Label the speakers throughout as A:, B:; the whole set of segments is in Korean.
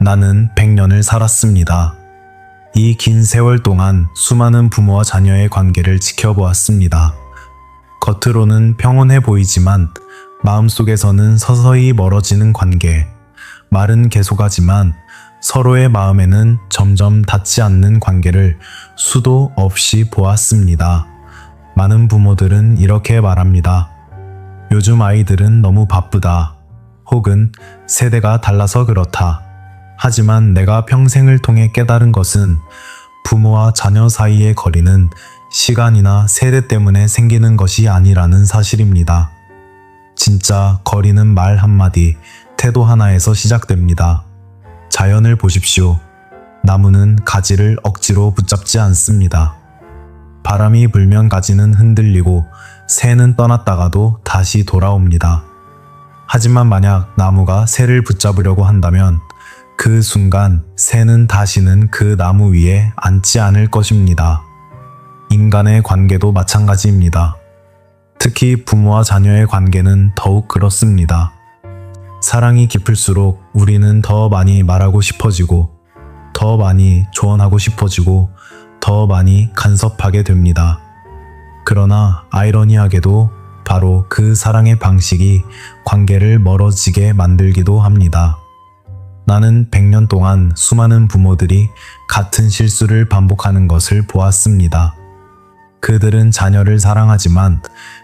A: 나는 100년을 살았습니다. 이 긴 세월 동안 수많은 부모와 자녀의 관계를 지켜보았습니다. 겉으로는 평온해 보이지만 마음속에서는 서서히 멀어지는 관계. 말은 계속하지만 서로의 마음에는 점점 닿지 않는 관계를 수도 없이 보았습니다. 많은 부모들은 이렇게 말합니다. 요즘 아이들은 너무 바쁘다. 혹은 세대가 달라서 그렇다. 하지만 내가 평생을 통해 깨달은 것은 부모와 자녀 사이의 거리는 시간이나 세대 때문에 생기는 것이 아니라는 사실입니다. 진짜 거리는 말 한마디, 태도 하나에서 시작됩니다. 자연을 보십시오. 나무는 가지를 억지로 붙잡지 않습니다. 바람이 불면 가지는 흔들리고 새는 떠났다가도 다시 돌아옵니다. 하지만 만약 나무가 새를 붙잡으려고 한다면 그 순간 새는 다시는 그 나무 위에 앉지 않을 것입니다. 인간의 관계도 마찬가지입니다. 특히 부모와 자녀의 관계는 더욱 그렇습니다. 사랑이 깊을수록 우리는 더 많이 말하고 싶어지고, 더 많이 조언하고 싶어지고, 더 많이 간섭하게 됩니다. 그러나 아이러니하게도 바로 그 사랑의 방식이 관계를 멀어지게 만들기도 합니다. 나는 100년 동안 수많은 부모들이 같은 실수를 반복하는 것을 보았습니다. 그들은 자녀를 사랑하지만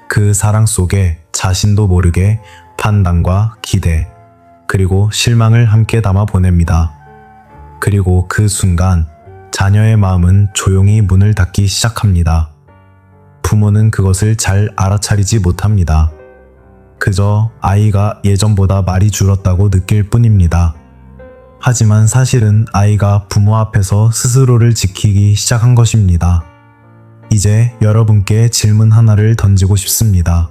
A: 그 사랑 속에 자신도 모르게 판단과 기대, 그리고 실망을 함께 담아 보냅니다. 그리고 그 순간 자녀의 마음은 조용히 문을 닫기 시작합니다. 부모는 그것을 잘 알아차리지 못합니다. 그저 아이가 예전보다 말이 줄었다고 느낄 뿐입니다. 하지만 사실은 아이가 부모 앞에서 스스로를 지키기 시작한 것입니다. 이제 여러분께 질문 하나를 던지고 싶습니다.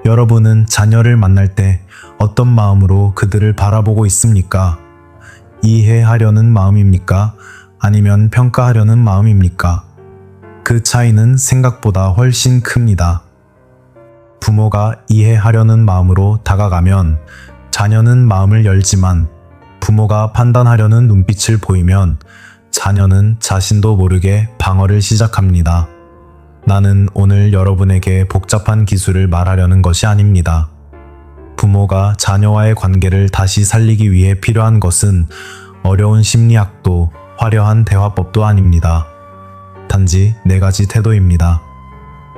A: 여러분은 자녀를 만날 때 어떤 마음으로 그들을 바라보고 있습니까? 이해하려는 마음입니까? 아니면 평가하려는 마음입니까? 그 차이는 생각보다 훨씬 큽니다. 부모가 이해하려는 마음으로 다가가면 자녀는 마음을 열지만, 부모가 판단하려는 눈빛을 보이면 자녀는 자신도 모르게 방어를 시작합니다. 나는 오늘 여러분에게 복잡한 기술을 말하려는 것이 아닙니다. 부모가 자녀와의 관계를 다시 살리기 위해 필요한 것은 어려운 심리학도 화려한 대화법도 아닙니다. 단지 4가지 태도입니다.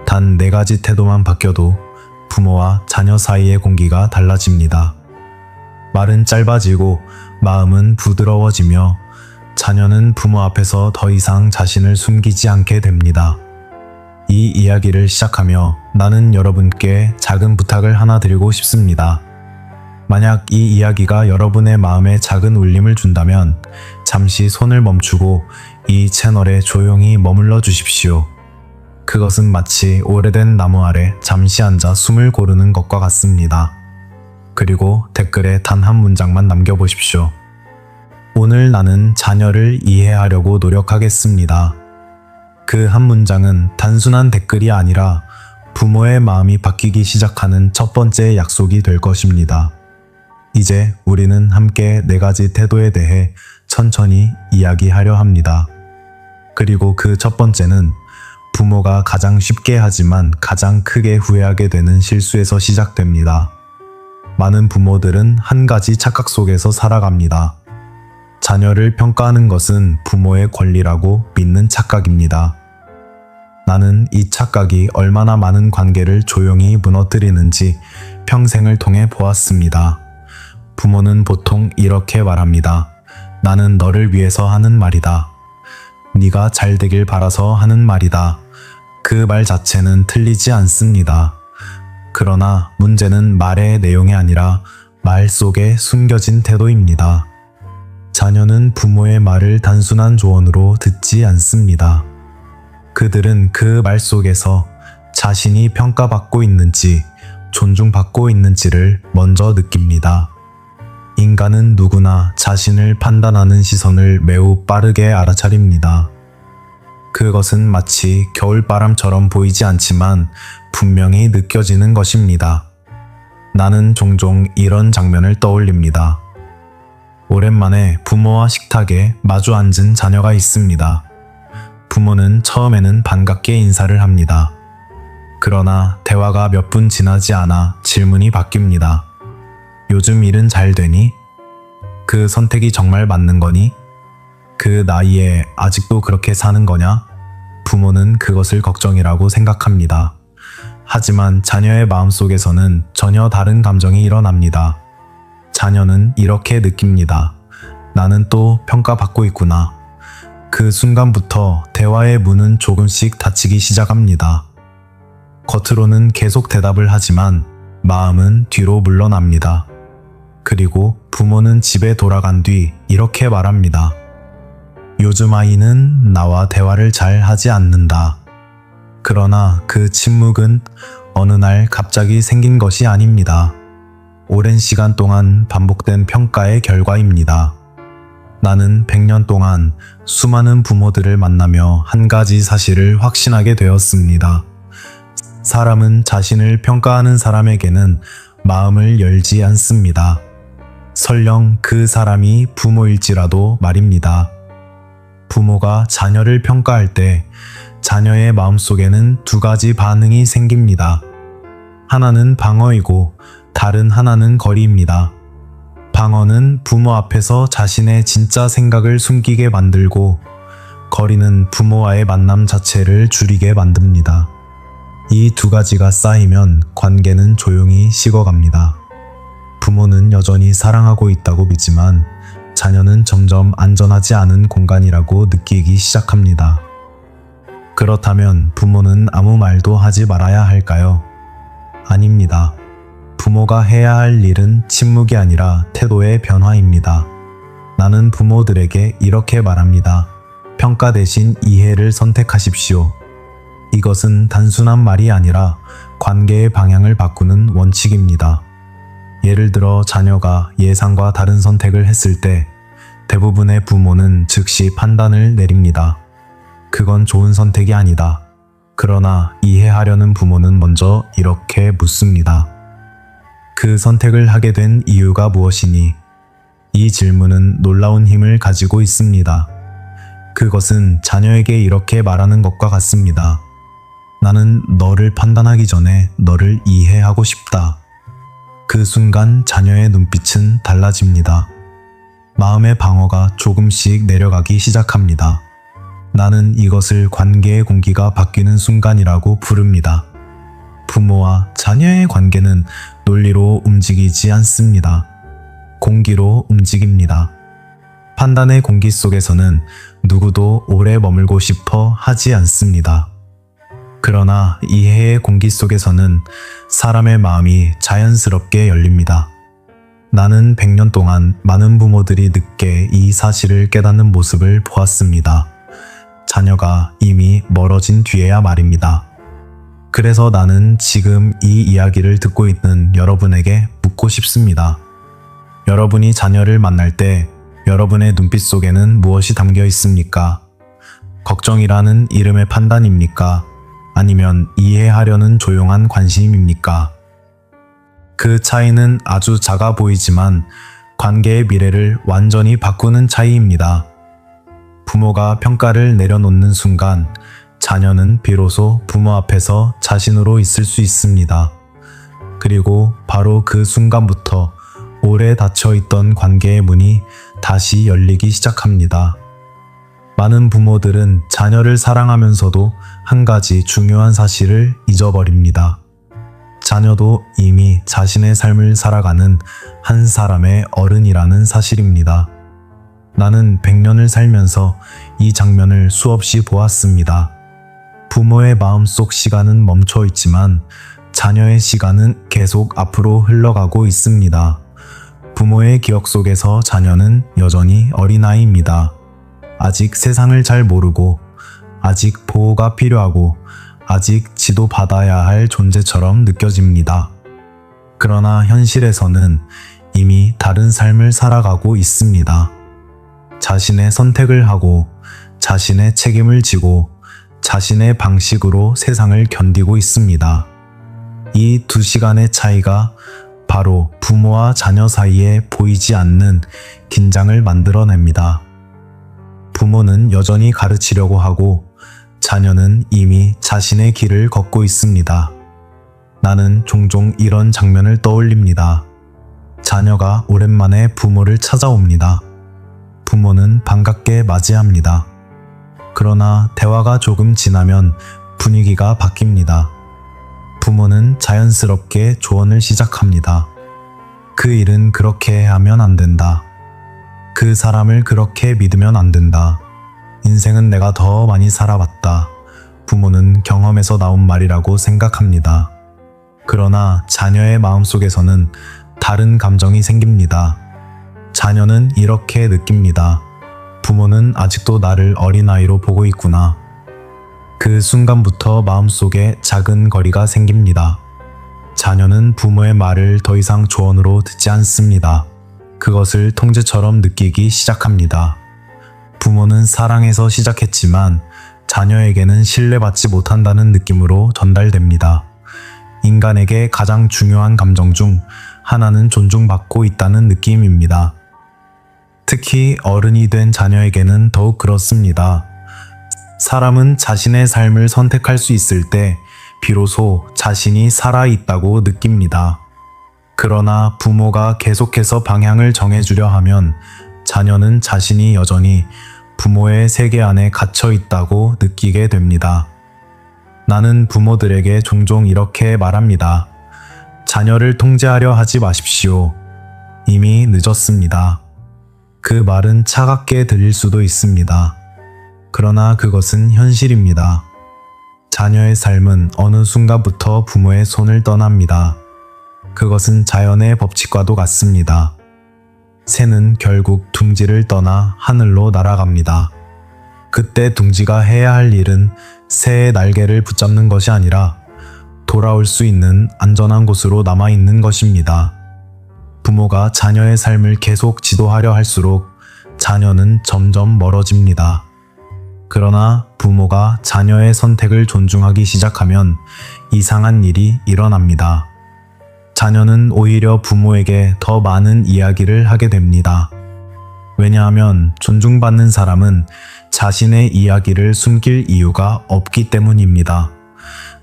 A: 단 4가지 태도만 바뀌어도 부모와 자녀 사이의 공기가 달라집니다. 말은 짧아지고 마음은 부드러워지며 자녀는 부모 앞에서 더 이상 자신을 숨기지 않게 됩니다. 이 이야기를 시작하며 나는 여러분께 작은 부탁을 하나 드리고 싶습니다. 만약 이 이야기가 여러분의 마음에 작은 울림을 준다면 잠시 손을 멈추고 이 채널에 조용히 머물러 주십시오. 그것은 마치 오래된 나무 아래 잠시 앉아 숨을 고르는 것과 같습니다. 그리고 댓글에 단 한 문장만 남겨보십시오. 오늘 나는 자녀를 이해하려고 노력하겠습니다. 그 한 문장은 단순한 댓글이 아니라 부모의 마음이 바뀌기 시작하는 첫 번째 약속이 될 것입니다. 이제 우리는 함께 4가지 태도에 대해 천천히 이야기하려 합니다. 그리고 그 첫 번째는 부모가 가장 쉽게 하지만 가장 크게 후회하게 되는 실수에서 시작됩니다. 많은 부모들은 한 가지 착각 속에서 살아갑니다. 자녀를 평가하는 것은 부모의 권리라고 믿는 착각입니다. 나는 이 착각이 얼마나 많은 관계를 조용히 무너뜨리는지 평생을 통해 보았습니다. 부모는 보통 이렇게 말합니다. 나는 너를 위해서 하는 말이다. 네가 잘 되길 바라서 하는 말이다. 그 말 자체는 틀리지 않습니다. 그러나 문제는 말의 내용이 아니라 말 속에 숨겨진 태도입니다. 자녀는 부모의 말을 단순한 조언으로 듣지 않습니다. 그들은 그 말 속에서 자신이 평가받고 있는지, 존중받고 있는지를 먼저 느낍니다. 인간은 누구나 자신을 판단하는 시선을 매우 빠르게 알아차립니다. 그것은 마치 겨울바람처럼 보이지 않지만 분명히 느껴지는 것입니다. 나는 종종 이런 장면을 떠올립니다. 오랜만에 부모와 식탁에 마주 앉은 자녀가 있습니다. 부모는 처음에는 반갑게 인사를 합니다. 그러나 대화가 몇 분 지나지 않아 질문이 바뀝니다. 요즘 일은 잘 되니? 그 선택이 정말 맞는 거니? 그 나이에 아직도 그렇게 사는 거냐? 부모는 그것을 걱정이라고 생각합니다. 하지만 자녀의 마음속에서는 전혀 다른 감정이 일어납니다. 자녀는 이렇게 느낍니다. 나는 또 평가받고 있구나. 그 순간부터 대화의 문은 조금씩 닫히기 시작합니다. 겉으로는 계속 대답을 하지만 마음은 뒤로 물러납니다. 그리고 부모는 집에 돌아간 뒤 이렇게 말합니다. 요즘 아이는 나와 대화를 잘 하지 않는다. 그러나 그 침묵은 어느 날 갑자기 생긴 것이 아닙니다. 오랜 시간 동안 반복된 평가의 결과입니다. 나는 100년 동안 수많은 부모들을 만나며 한 가지 사실을 확신하게 되었습니다. 사람은 자신을 평가하는 사람에게는 마음을 열지 않습니다. 설령 그 사람이 부모일지라도 말입니다. 부모가 자녀를 평가할 때 자녀의 마음속에는 두 가지 반응이 생깁니다. 하나는 방어이고 다른 하나는 거리입니다. 방어는 부모 앞에서 자신의 진짜 생각을 숨기게 만들고, 거리는 부모와의 만남 자체를 줄이게 만듭니다. 이 두 가지가 쌓이면 관계는 조용히 식어갑니다. 부모는 여전히 사랑하고 있다고 믿지만 자녀는 점점 안전하지 않은 공간이라고 느끼기 시작합니다. 그렇다면 부모는 아무 말도 하지 말아야 할까요? 아닙니다. 부모가 해야 할 일은 침묵이 아니라 태도의 변화입니다. 나는 부모들에게 이렇게 말합니다. 평가 대신 이해를 선택하십시오. 이것은 단순한 말이 아니라 관계의 방향을 바꾸는 원칙입니다. 예를 들어 자녀가 예상과 다른 선택을 했을 때 대부분의 부모는 즉시 판단을 내립니다. 그건 좋은 선택이 아니다. 그러나 이해하려는 부모는 먼저 이렇게 묻습니다. 그 선택을 하게 된 이유가 무엇이니? 이 질문은 놀라운 힘을 가지고 있습니다. 그것은 자녀에게 이렇게 말하는 것과 같습니다. 나는 너를 판단하기 전에 너를 이해하고 싶다. 그 순간 자녀의 눈빛은 달라집니다. 마음의 방어가 조금씩 내려가기 시작합니다. 나는 이것을 관계의 공기가 바뀌는 순간이라고 부릅니다. 부모와 자녀의 관계는 논리로 움직이지 않습니다. 공기로 움직입니다. 판단의 공기 속에서는 누구도 오래 머물고 싶어 하지 않습니다. 그러나 이해의 공기 속에서는 사람의 마음이 자연스럽게 열립니다. 나는 100년 동안 많은 부모들이 늦게 이 사실을 깨닫는 모습을 보았습니다. 자녀가 이미 멀어진 뒤에야 말입니다. 그래서 나는 지금 이 이야기를 듣고 있는 여러분에게 묻고 싶습니다. 여러분이 자녀를 만날 때 여러분의 눈빛 속에는 무엇이 담겨 있습니까? 걱정이라는 이름의 판단입니까? 아니면 이해하려는 조용한 관심입니까? 그 차이는 아주 작아 보이지만 관계의 미래를 완전히 바꾸는 차이입니다. 부모가 평가를 내려놓는 순간 자녀는 비로소 부모 앞에서 자신으로 있을 수 있습니다. 그리고 바로 그 순간부터 오래 닫혀있던 관계의 문이 다시 열리기 시작합니다. 많은 부모들은 자녀를 사랑하면서도 한 가지 중요한 사실을 잊어버립니다. 자녀도 이미 자신의 삶을 살아가는 한 사람의 어른이라는 사실입니다. 나는 100년을 살면서 이 장면을 수없이 보았습니다. 부모의 마음속 시간은 멈춰 있지만 자녀의 시간은 계속 앞으로 흘러가고 있습니다. 부모의 기억 속에서 자녀는 여전히 어린아이입니다. 아직 세상을 잘 모르고, 아직 보호가 필요하고, 아직 지도받아야 할 존재처럼 느껴집니다. 그러나 현실에서는 이미 다른 삶을 살아가고 있습니다. 자신의 선택을 하고, 자신의 책임을 지고, 자신의 방식으로 세상을 견디고 있습니다. 이 두 시간의 차이가 바로 부모와 자녀 사이에 보이지 않는 긴장을 만들어냅니다. 부모는 여전히 가르치려고 하고 자녀는 이미 자신의 길을 걷고 있습니다. 나는 종종 이런 장면을 떠올립니다. 자녀가 오랜만에 부모를 찾아옵니다. 부모는 반갑게 맞이합니다. 그러나 대화가 조금 지나면 분위기가 바뀝니다. 부모는 자연스럽게 조언을 시작합니다. 그 일은 그렇게 하면 안 된다. 그 사람을 그렇게 믿으면 안 된다. 인생은 내가 더 많이 살아봤다. 부모는 경험에서 나온 말이라고 생각합니다. 그러나 자녀의 마음속에서는 다른 감정이 생깁니다. 자녀는 이렇게 느낍니다. 부모는 아직도 나를 어린아이로 보고 있구나. 그 순간부터 마음속에 작은 거리가 생깁니다. 자녀는 부모의 말을 더 이상 조언으로 듣지 않습니다. 그것을 통제처럼 느끼기 시작합니다. 부모는 사랑해서 시작했지만 자녀에게는 신뢰받지 못한다는 느낌으로 전달됩니다. 인간에게 가장 중요한 감정 중 하나는 존중받고 있다는 느낌입니다. 특히 어른이 된 자녀에게는 더욱 그렇습니다. 사람은 자신의 삶을 선택할 수 있을 때 비로소 자신이 살아있다고 느낍니다. 그러나 부모가 계속해서 방향을 정해주려 하면 자녀는 자신이 여전히 부모의 세계 안에 갇혀 있다고 느끼게 됩니다. 나는 부모들에게 종종 이렇게 말합니다. 자녀를 통제하려 하지 마십시오. 이미 늦었습니다. 그 말은 차갑게 들릴 수도 있습니다. 그러나 그것은 현실입니다. 자녀의 삶은 어느 순간부터 부모의 손을 떠납니다. 그것은 자연의 법칙과도 같습니다. 새는 결국 둥지를 떠나 하늘로 날아갑니다. 그때 둥지가 해야 할 일은 새의 날개를 붙잡는 것이 아니라 돌아올 수 있는 안전한 곳으로 남아있는 것입니다. 부모가 자녀의 삶을 계속 지도하려 할수록 자녀는 점점 멀어집니다. 그러나 부모가 자녀의 선택을 존중하기 시작하면 이상한 일이 일어납니다. 자녀는 오히려 부모에게 더 많은 이야기를 하게 됩니다. 왜냐하면 존중받는 사람은 자신의 이야기를 숨길 이유가 없기 때문입니다.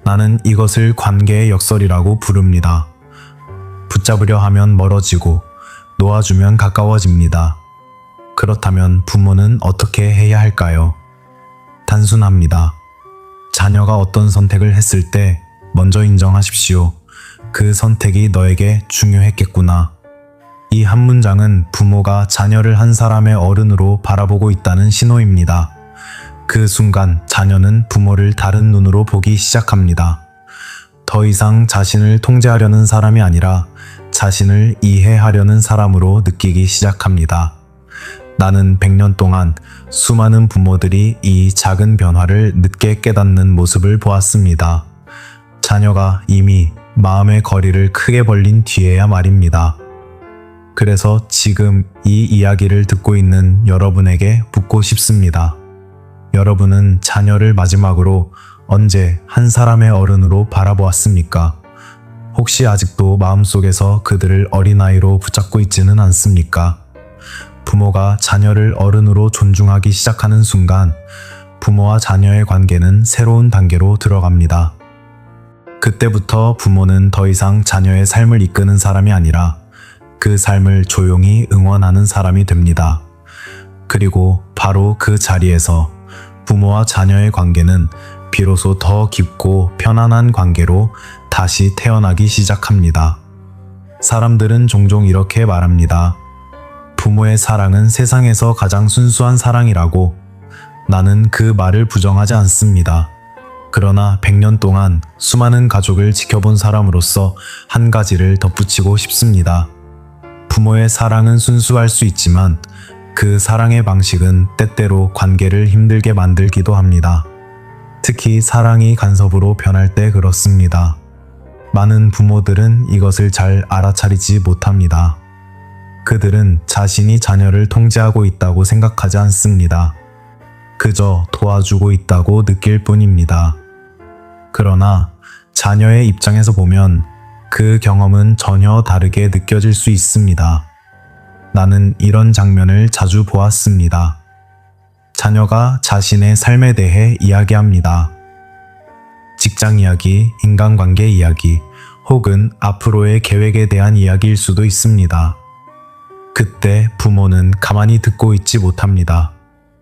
A: 나는 이것을 관계의 역설이라고 부릅니다. 붙잡으려 하면 멀어지고 놓아주면 가까워집니다. 그렇다면 부모는 어떻게 해야 할까요? 단순합니다. 자녀가 어떤 선택을 했을 때 먼저 인정하십시오. 그 선택이 너에게 중요했겠구나. 이 한 문장은 부모가 자녀를 한 사람의 어른으로 바라보고 있다는 신호입니다. 그 순간 자녀는 부모를 다른 눈으로 보기 시작합니다. 더 이상 자신을 통제하려는 사람이 아니라 자신을 이해하려는 사람으로 느끼기 시작합니다. 나는 100년 동안 수많은 부모들이 이 작은 변화를 늦게 깨닫는 모습을 보았습니다. 자녀가 이미 마음의 거리를 크게 벌린 뒤에야 말입니다. 그래서 지금 이 이야기를 듣고 있는 여러분에게 묻고 싶습니다. 여러분은 자녀를 마지막으로 언제 한 사람의 어른으로 바라보았습니까? 혹시 아직도 마음속에서 그들을 어린아이로 붙잡고 있지는 않습니까? 부모가 자녀를 어른으로 존중하기 시작하는 순간 부모와 자녀의 관계는 새로운 단계로 들어갑니다. 그때부터 부모는 더 이상 자녀의 삶을 이끄는 사람이 아니라 그 삶을 조용히 응원하는 사람이 됩니다. 그리고 바로 그 자리에서 부모와 자녀의 관계는 비로소 더 깊고 편안한 관계로 다시 태어나기 시작합니다. 사람들은 종종 이렇게 말합니다. 부모의 사랑은 세상에서 가장 순수한 사랑이라고. 나는 그 말을 부정하지 않습니다. 그러나 100년 동안 수많은 가족을 지켜본 사람으로서 한 가지를 덧붙이고 싶습니다. 부모의 사랑은 순수할 수 있지만 그 사랑의 방식은 때때로 관계를 힘들게 만들기도 합니다. 특히 사랑이 간섭으로 변할 때 그렇습니다. 많은 부모들은 이것을 잘 알아차리지 못합니다. 그들은 자신이 자녀를 통제하고 있다고 생각하지 않습니다. 그저 도와주고 있다고 느낄 뿐입니다. 그러나 자녀의 입장에서 보면 그 경험은 전혀 다르게 느껴질 수 있습니다. 나는 이런 장면을 자주 보았습니다. 자녀가 자신의 삶에 대해 이야기합니다. 직장 이야기, 인간관계 이야기, 혹은 앞으로의 계획에 대한 이야기일 수도 있습니다. 그때 부모는 가만히 듣고 있지 못합니다.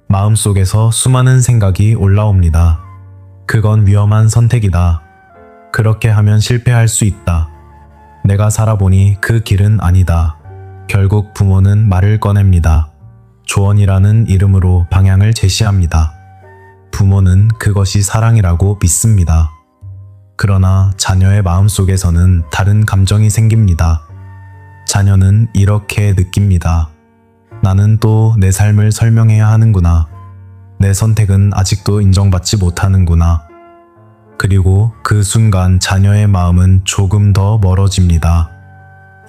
A: 마음속에서 수많은 생각이 올라옵니다. 그건 위험한 선택이다. 그렇게 하면 실패할 수 있다. 내가 살아보니 그 길은 아니다. 결국 부모는 말을 꺼냅니다. 조언이라는 이름으로 방향을 제시합니다. 부모는 그것이 사랑이라고 믿습니다. 그러나 자녀의 마음속에서는 다른 감정이 생깁니다. 자녀는 이렇게 느낍니다. 나는 또 내 삶을 설명해야 하는구나. 내 선택은 아직도 인정받지 못하는구나. 그리고 그 순간 자녀의 마음은 조금 더 멀어집니다.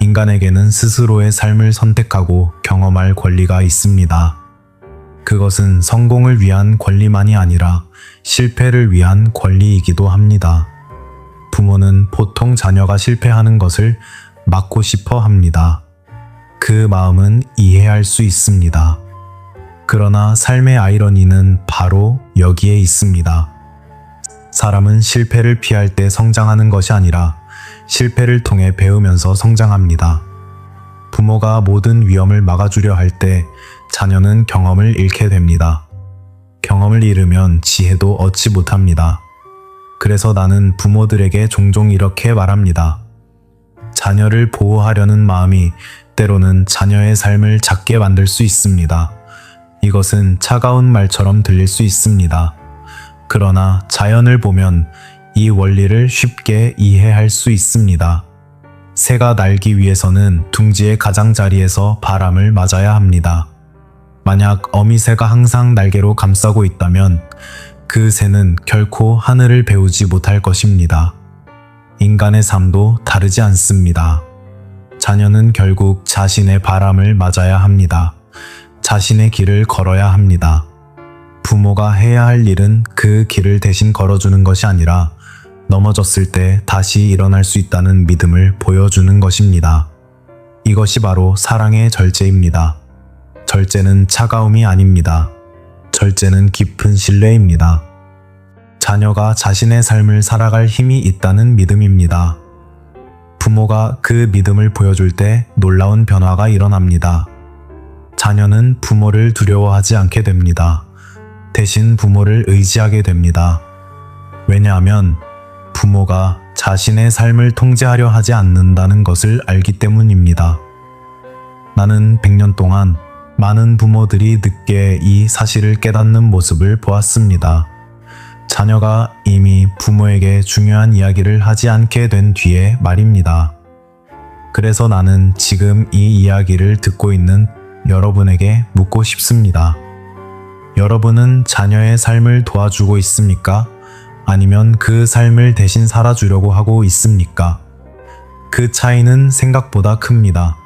A: 인간에게는 스스로의 삶을 선택하고 경험할 권리가 있습니다. 그것은 성공을 위한 권리만이 아니라 실패를 위한 권리이기도 합니다. 부모는 보통 자녀가 실패하는 것을 막고 싶어 합니다. 그 마음은 이해할 수 있습니다. 그러나 삶의 아이러니는 바로 여기에 있습니다. 사람은 실패를 피할 때 성장하는 것이 아니라 실패를 통해 배우면서 성장합니다. 부모가 모든 위험을 막아주려 할 때 자녀는 경험을 잃게 됩니다. 경험을 잃으면 지혜도 얻지 못합니다. 그래서 나는 부모들에게 종종 이렇게 말합니다. 자녀를 보호하려는 마음이 때로는 자녀의 삶을 작게 만들 수 있습니다. 이것은 차가운 말처럼 들릴 수 있습니다. 그러나 자연을 보면 이 원리를 쉽게 이해할 수 있습니다. 새가 날기 위해서는 둥지의 가장자리에서 바람을 맞아야 합니다. 만약 어미새가 항상 날개로 감싸고 있다면 그 새는 결코 하늘을 배우지 못할 것입니다. 인간의 삶도 다르지 않습니다. 자녀는 결국 자신의 바람을 맞아야 합니다. 자신의 길을 걸어야 합니다. 부모가 해야 할 일은 그 길을 대신 걸어주는 것이 아니라 넘어졌을 때 다시 일어날 수 있다는 믿음을 보여주는 것입니다. 이것이 바로 사랑의 절제입니다. 절제는 차가움이 아닙니다. 절제는 깊은 신뢰입니다. 자녀가 자신의 삶을 살아갈 힘이 있다는 믿음입니다. 부모가 그 믿음을 보여줄 때 놀라운 변화가 일어납니다. 자녀는 부모를 두려워하지 않게 됩니다. 대신 부모를 의지하게 됩니다. 왜냐하면 부모가 자신의 삶을 통제하려 하지 않는다는 것을 알기 때문입니다. 나는 100년 동안 많은 부모들이 늦게 이 사실을 깨닫는 모습을 보았습니다. 자녀가 이미 부모에게 중요한 이야기를 하지 않게 된 뒤에 말입니다. 그래서 나는 지금 이 이야기를 듣고 있는 여러분에게 묻고 싶습니다. 여러분은 자녀의 삶을 도와주고 있습니까? 아니면 그 삶을 대신 살아주려고 하고 있습니까? 그 차이는 생각보다 큽니다.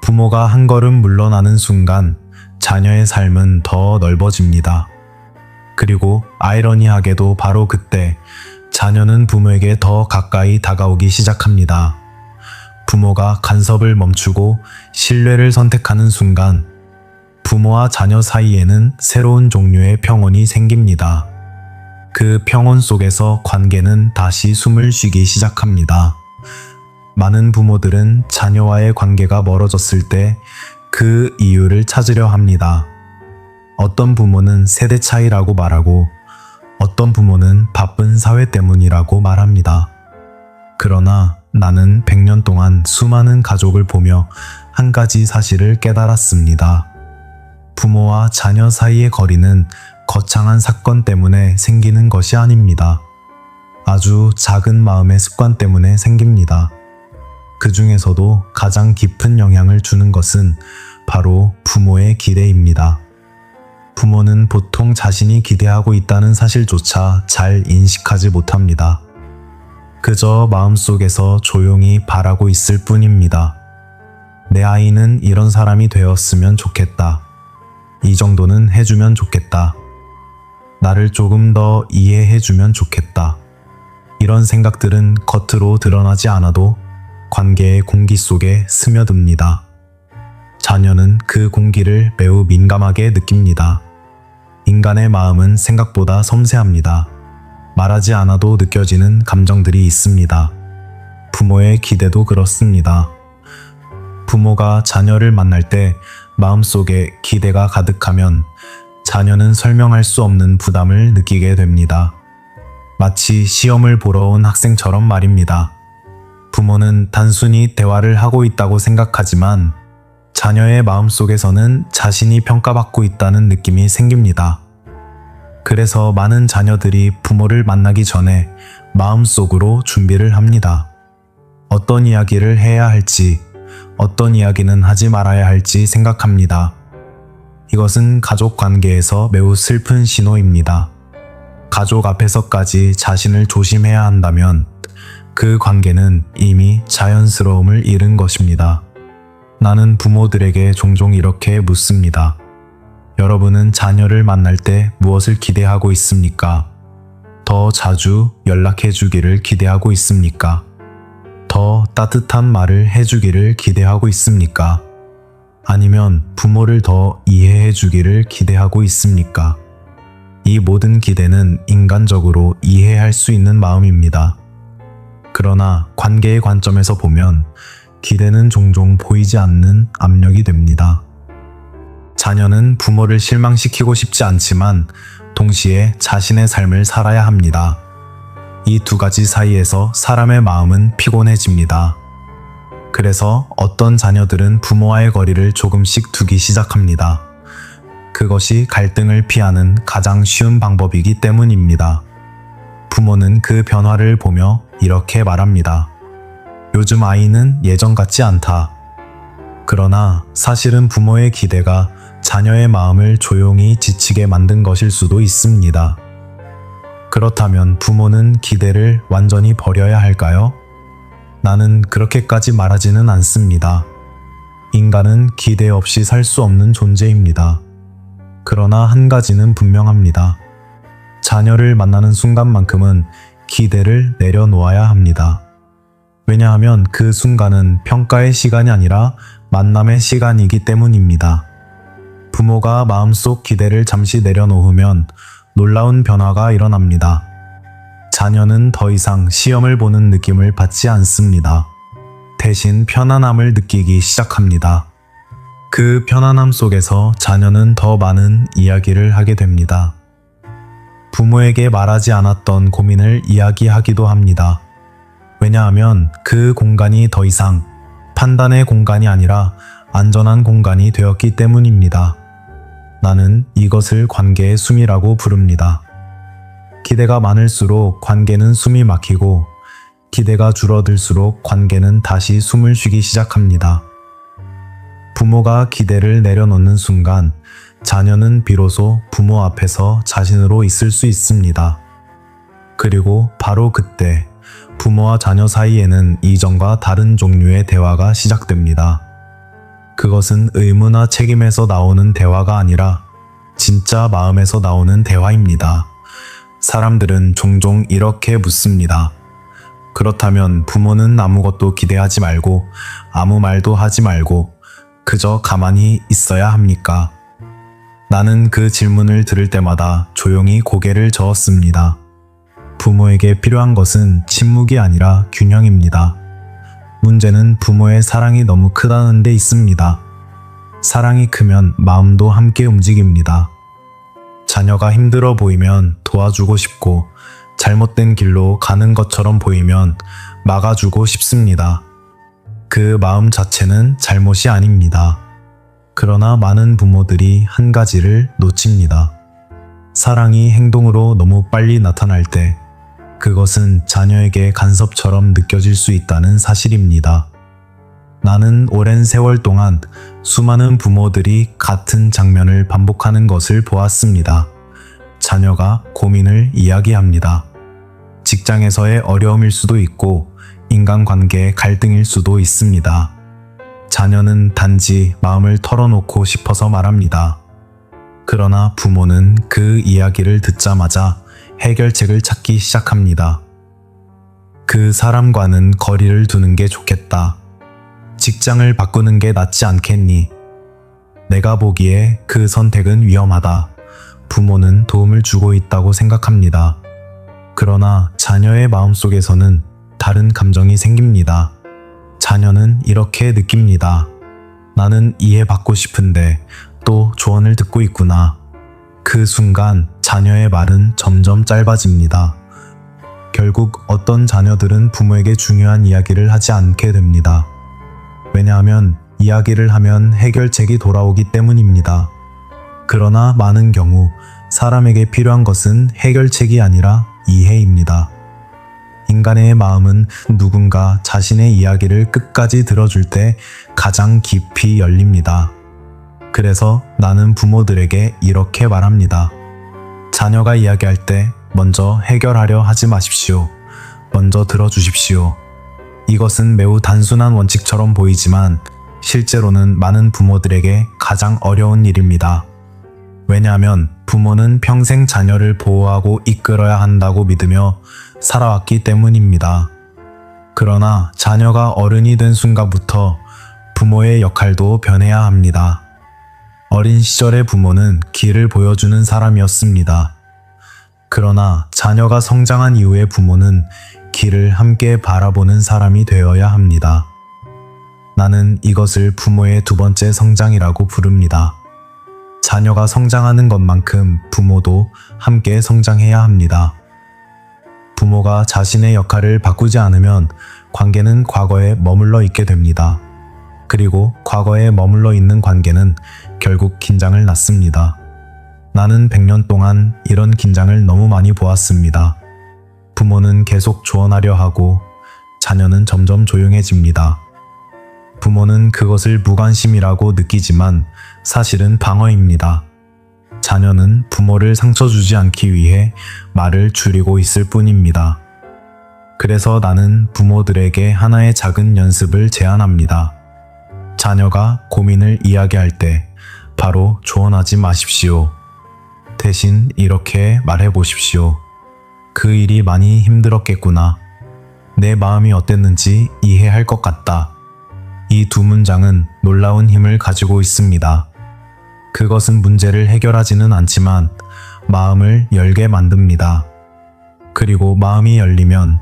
A: 부모가 한 걸음 물러나는 순간 자녀의 삶은 더 넓어집니다. 그리고 아이러니하게도 바로 그때 자녀는 부모에게 더 가까이 다가오기 시작합니다. 부모가 간섭을 멈추고 신뢰를 선택하는 순간 부모와 자녀 사이에는 새로운 종류의 평온이 생깁니다. 그 평온 속에서 관계는 다시 숨을 쉬기 시작합니다. 많은 부모들은 자녀와의 관계가 멀어졌을 때 그 이유를 찾으려 합니다. 어떤 부모는 세대 차이라고 말하고 어떤 부모는 바쁜 사회 때문이라고 말합니다. 그러나 나는 100년 동안 수많은 가족을 보며 한 가지 사실을 깨달았습니다. 부모와 자녀 사이의 거리는 거창한 사건 때문에 생기는 것이 아닙니다. 아주 작은 마음의 습관 때문에 생깁니다. 그 중에서도 가장 깊은 영향을 주는 것은 바로 부모의 기대입니다. 부모는 보통 자신이 기대하고 있다는 사실조차 잘 인식하지 못합니다. 그저 마음속에서 조용히 바라고 있을 뿐입니다. 내 아이는 이런 사람이 되었으면 좋겠다. 이 정도는 해주면 좋겠다. 나를 조금 더 이해해주면 좋겠다. 이런 생각들은 겉으로 드러나지 않아도 관계의 공기 속에 스며듭니다. 자녀는 그 공기를 매우 민감하게 느낍니다. 인간의 마음은 생각보다 섬세합니다. 말하지 않아도 느껴지는 감정들이 있습니다. 부모의 기대도 그렇습니다. 부모가 자녀를 만날 때 마음속에 기대가 가득하면 자녀는 설명할 수 없는 부담을 느끼게 됩니다. 마치 시험을 보러 온 학생처럼 말입니다. 부모는 단순히 대화를 하고 있다고 생각하지만 자녀의 마음속에서는 자신이 평가받고 있다는 느낌이 생깁니다. 그래서 많은 자녀들이 부모를 만나기 전에 마음속으로 준비를 합니다. 어떤 이야기를 해야 할지, 어떤 이야기는 하지 말아야 할지 생각합니다. 이것은 가족 관계에서 매우 슬픈 신호입니다. 가족 앞에서까지 자신을 조심해야 한다면 그 관계는 이미 자연스러움을 잃은 것입니다. 나는 부모들에게 종종 이렇게 묻습니다. 여러분은 자녀를 만날 때 무엇을 기대하고 있습니까? 더 자주 연락해 주기를 기대하고 있습니까? 더 따뜻한 말을 해주기를 기대하고 있습니까? 아니면 부모를 더 이해해 주기를 기대하고 있습니까? 이 모든 기대는 인간적으로 이해할 수 있는 마음입니다. 그러나 관계의 관점에서 보면 기대는 종종 보이지 않는 압력이 됩니다. 자녀는 부모를 실망시키고 싶지 않지만 동시에 자신의 삶을 살아야 합니다. 이 두 가지 사이에서 사람의 마음은 피곤해집니다. 그래서 어떤 자녀들은 부모와의 거리를 조금씩 두기 시작합니다. 그것이 갈등을 피하는 가장 쉬운 방법이기 때문입니다. 부모는 그 변화를 보며 이렇게 말합니다. 요즘 아이는 예전 같지 않다. 그러나 사실은 부모의 기대가 자녀의 마음을 조용히 지치게 만든 것일 수도 있습니다. 그렇다면 부모는 기대를 완전히 버려야 할까요? 나는 그렇게까지 말하지는 않습니다. 인간은 기대 없이 살 수 없는 존재입니다. 그러나 한 가지는 분명합니다. 자녀를 만나는 순간만큼은 기대를 내려놓아야 합니다. 왜냐하면 그 순간은 평가의 시간이 아니라 만남의 시간이기 때문입니다. 부모가 마음속 기대를 잠시 내려놓으면 놀라운 변화가 일어납니다. 자녀는 더 이상 시험을 보는 느낌을 받지 않습니다. 대신 편안함을 느끼기 시작합니다. 그 편안함 속에서 자녀는 더 많은 이야기를 하게 됩니다. 부모에게 말하지 않았던 고민을 이야기하기도 합니다. 왜냐하면 그 공간이 더 이상 판단의 공간이 아니라 안전한 공간이 되었기 때문입니다. 나는 이것을 관계의 숨이라고 부릅니다. 기대가 많을수록 관계는 숨이 막히고 기대가 줄어들수록 관계는 다시 숨을 쉬기 시작합니다. 부모가 기대를 내려놓는 순간 자녀는 비로소 부모 앞에서 자신으로 있을 수 있습니다. 그리고 바로 그때 부모와 자녀 사이에는 이전과 다른 종류의 대화가 시작됩니다. 그것은 의무나 책임에서 나오는 대화가 아니라 진짜 마음에서 나오는 대화입니다. 사람들은 종종 이렇게 묻습니다. 그렇다면 부모는 아무것도 기대하지 말고 아무 말도 하지 말고 그저 가만히 있어야 합니까? 나는 그 질문을 들을 때마다 조용히 고개를 저었습니다. 부모에게 필요한 것은 침묵이 아니라 균형입니다. 문제는 부모의 사랑이 너무 크다는 데 있습니다. 사랑이 크면 마음도 함께 움직입니다. 자녀가 힘들어 보이면 도와주고 싶고 잘못된 길로 가는 것처럼 보이면 막아주고 싶습니다. 그 마음 자체는 잘못이 아닙니다. 그러나 많은 부모들이 한 가지를 놓칩니다. 사랑이 행동으로 너무 빨리 나타날 때 그것은 자녀에게 간섭처럼 느껴질 수 있다는 사실입니다. 나는 오랜 세월 동안 수많은 부모들이 같은 장면을 반복하는 것을 보았습니다. 자녀가 고민을 이야기합니다. 직장에서의 어려움일 수도 있고 인간관계의 갈등일 수도 있습니다. 자녀는 단지 마음을 털어놓고 싶어서 말합니다. 그러나 부모는 그 이야기를 듣자마자 해결책을 찾기 시작합니다. 그 사람과는 거리를 두는 게 좋겠다. 직장을 바꾸는 게 낫지 않겠니? 내가 보기에 그 선택은 위험하다. 부모는 도움을 주고 있다고 생각합니다. 그러나 자녀의 마음속에서는 다른 감정이 생깁니다. 자녀는 이렇게 느낍니다. 나는 이해받고 싶은데 또 조언을 듣고 있구나. 그 순간 자녀의 말은 점점 짧아집니다. 결국 어떤 자녀들은 부모에게 중요한 이야기를 하지 않게 됩니다. 왜냐하면 이야기를 하면 해결책이 돌아오기 때문입니다. 그러나 많은 경우 사람에게 필요한 것은 해결책이 아니라 이해입니다. 인간의 마음은 누군가 자신의 이야기를 끝까지 들어줄 때 가장 깊이 열립니다. 그래서 나는 부모들에게 이렇게 말합니다. 자녀가 이야기할 때 먼저 해결하려 하지 마십시오. 먼저 들어주십시오. 이것은 매우 단순한 원칙처럼 보이지만 실제로는 많은 부모들에게 가장 어려운 일입니다. 왜냐하면 부모는 평생 자녀를 보호하고 이끌어야 한다고 믿으며 살아왔기 때문입니다. 그러나 자녀가 어른이 된 순간부터 부모의 역할도 변해야 합니다. 어린 시절의 부모는 길을 보여주는 사람이었습니다. 그러나 자녀가 성장한 이후의 부모는 길을 함께 바라보는 사람이 되어야 합니다. 나는 이것을 부모의 두 번째 성장이라고 부릅니다. 자녀가 성장하는 것만큼 부모도 함께 성장해야 합니다. 부모가 자신의 역할을 바꾸지 않으면 관계는 과거에 머물러 있게 됩니다. 그리고 과거에 머물러 있는 관계는 결국 긴장을 낳습니다. 나는 100년 동안 이런 긴장을 너무 많이 보았습니다. 부모는 계속 조언하려 하고 자녀는 점점 조용해집니다. 부모는 그것을 무관심이라고 느끼지만 사실은 방어입니다. 자녀는 부모를 상처 주지 않기 위해 말을 줄이고 있을 뿐입니다. 그래서 나는 부모들에게 하나의 작은 연습을 제안합니다. 자녀가 고민을 이야기할 때 바로 조언하지 마십시오. 대신 이렇게 말해 보십시오. 그 일이 많이 힘들었겠구나. 내 마음이 어땠는지 이해할 것 같다. 이 두 문장은 놀라운 힘을 가지고 있습니다. 그것은 문제를 해결하지는 않지만 마음을 열게 만듭니다. 그리고 마음이 열리면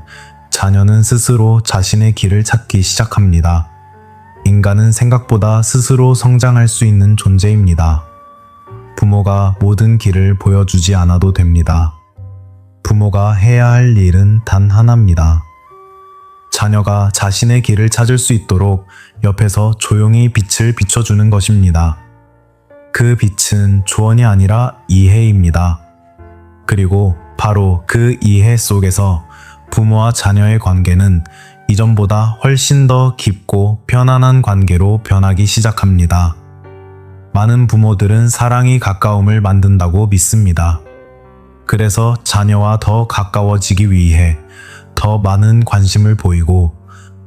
A: 자녀는 스스로 자신의 길을 찾기 시작합니다. 인간은 생각보다 스스로 성장할 수 있는 존재입니다. 부모가 모든 길을 보여주지 않아도 됩니다. 부모가 해야 할 일은 단 하나입니다. 자녀가 자신의 길을 찾을 수 있도록 옆에서 조용히 빛을 비춰주는 것입니다. 그 빛은 조언이 아니라 이해입니다. 그리고 바로 그 이해 속에서 부모와 자녀의 관계는 이전보다 훨씬 더 깊고 편안한 관계로 변하기 시작합니다. 많은 부모들은 사랑이 가까움을 만든다고 믿습니다. 그래서 자녀와 더 가까워지기 위해 더 많은 관심을 보이고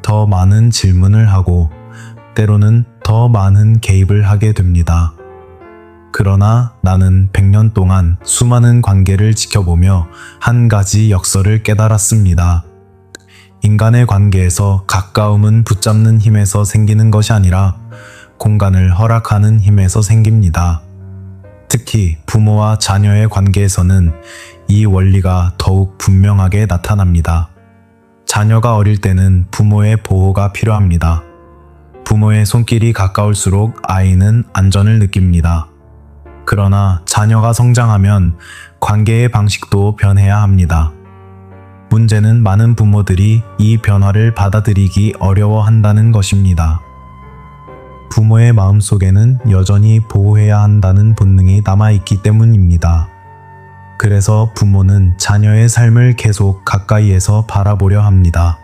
A: 더 많은 질문을 하고 때로는 더 많은 개입을 하게 됩니다. 그러나 나는 100년 동안 수많은 관계를 지켜보며 한 가지 역설을 깨달았습니다. 인간의 관계에서 가까움은 붙잡는 힘에서 생기는 것이 아니라 공간을 허락하는 힘에서 생깁니다. 특히 부모와 자녀의 관계에서는 이 원리가 더욱 분명하게 나타납니다. 자녀가 어릴 때는 부모의 보호가 필요합니다. 부모의 손길이 가까울수록 아이는 안전을 느낍니다. 그러나 자녀가 성장하면 관계의 방식도 변해야 합니다. 문제는 많은 부모들이 이 변화를 받아들이기 어려워한다는 것입니다. 부모의 마음속에는 여전히 보호해야 한다는 본능이 남아있기 때문입니다. 그래서 부모는 자녀의 삶을 계속 가까이에서 바라보려 합니다.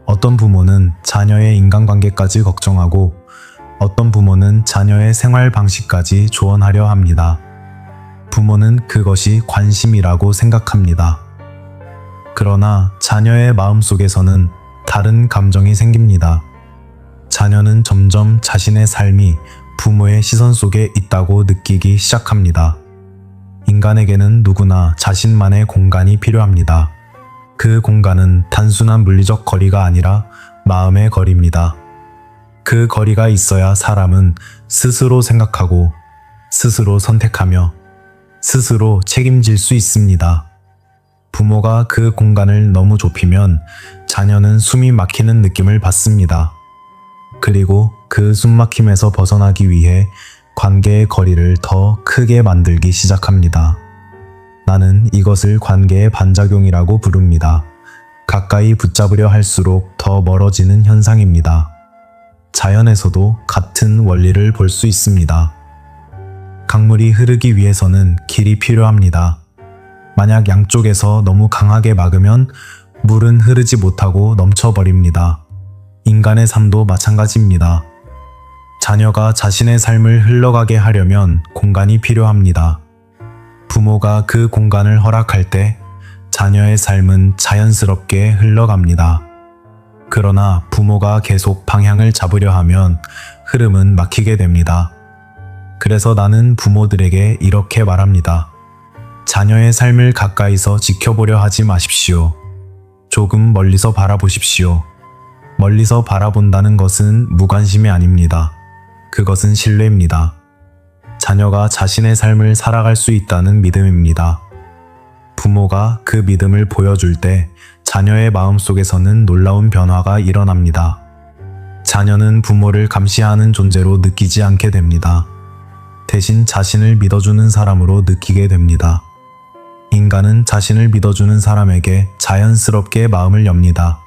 A: 어떤 부모는 자녀의 인간관계까지 걱정하고 어떤 부모는 자녀의 생활 방식까지 조언하려 합니다. 부모는 그것이 관심이라고 생각합니다. 그러나 자녀의 마음속에서는 다른 감정이 생깁니다. 자녀는 점점 자신의 삶이 부모의 시선 속에 있다고 느끼기 시작합니다. 인간에게는 누구나 자신만의 공간이 필요합니다. 그 공간은 단순한 물리적 거리가 아니라 마음의 거리입니다. 그 거리가 있어야 사람은 스스로 생각하고 스스로 선택하며 스스로 책임질 수 있습니다. 부모가 그 공간을 너무 좁히면 자녀는 숨이 막히는 느낌을 받습니다. 그리고 그 숨막힘에서 벗어나기 위해 관계의 거리를 더 크게 만들기 시작합니다. 나는 이것을 관계의 반작용이라고 부릅니다. 가까이 붙잡으려 할수록 더 멀어지는 현상입니다. 자연에서도 같은 원리를 볼 수 있습니다. 강물이 흐르기 위해서는 길이 필요합니다. 만약 양쪽에서 너무 강하게 막으면 물은 흐르지 못하고 넘쳐버립니다. 인간의 삶도 마찬가지입니다. 자녀가 자신의 삶을 흘러가게 하려면 공간이 필요합니다. 부모가 그 공간을 허락할 때 자녀의 삶은 자연스럽게 흘러갑니다. 그러나 부모가 계속 방향을 잡으려 하면 흐름은 막히게 됩니다. 그래서 나는 부모들에게 이렇게 말합니다. 자녀의 삶을 가까이서 지켜보려 하지 마십시오. 조금 멀리서 바라보십시오. 멀리서 바라본다는 것은 무관심이 아닙니다. 그것은 신뢰입니다. 자녀가 자신의 삶을 살아갈 수 있다는 믿음입니다. 부모가 그 믿음을 보여줄 때 자녀의 마음속에서는 놀라운 변화가 일어납니다. 자녀는 부모를 감시하는 존재로 느끼지 않게 됩니다. 대신 자신을 믿어주는 사람으로 느끼게 됩니다. 인간은 자신을 믿어주는 사람에게 자연스럽게 마음을 엽니다.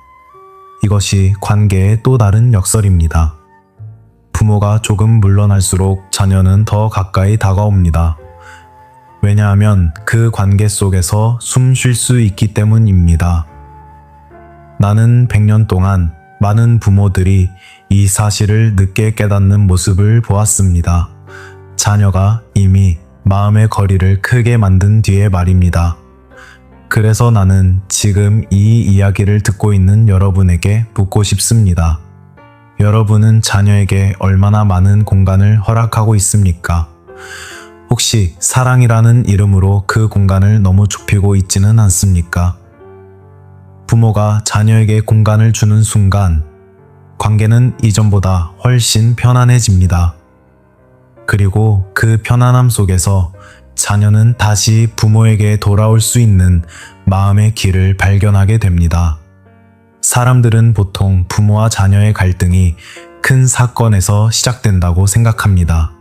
A: 이것이 관계의 또 다른 역설입니다. 부모가 조금 물러날수록 자녀는 더 가까이 다가옵니다. 왜냐하면 그 관계 속에서 숨 쉴 수 있기 때문입니다. 나는 100년 동안 많은 부모들이 이 사실을 늦게 깨닫는 모습을 보았습니다. 자녀가 이미 마음의 거리를 크게 만든 뒤에 말입니다. 그래서 나는 지금 이 이야기를 듣고 있는 여러분에게 묻고 싶습니다. 여러분은 자녀에게 얼마나 많은 공간을 허락하고 있습니까? 혹시 사랑이라는 이름으로 그 공간을 너무 좁히고 있지는 않습니까? 부모가 자녀에게 공간을 주는 순간 관계는 이전보다 훨씬 편안해집니다. 그리고 그 편안함 속에서 자녀는 다시 부모에게 돌아올 수 있는 마음의 길을 발견하게 됩니다. 사람들은 보통 부모와 자녀의 갈등이 큰 사건에서 시작된다고 생각합니다.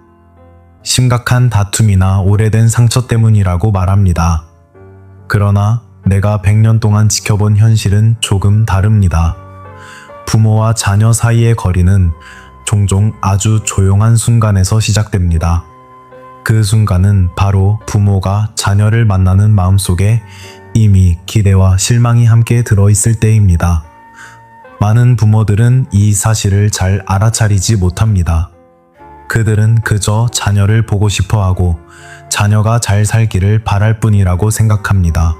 A: 심각한 다툼이나 오래된 상처 때문이라고 말합니다. 그러나 내가 100년 동안 지켜본 현실은 조금 다릅니다. 부모와 자녀 사이의 거리는 종종 아주 조용한 순간에서 시작됩니다. 그 순간은 바로 부모가 자녀를 만나는 마음속에 이미 기대와 실망이 함께 들어있을 때입니다. 많은 부모들은 이 사실을 잘 알아차리지 못합니다. 그들은 그저 자녀를 보고 싶어 하고 자녀가 잘 살기를 바랄 뿐이라고 생각합니다.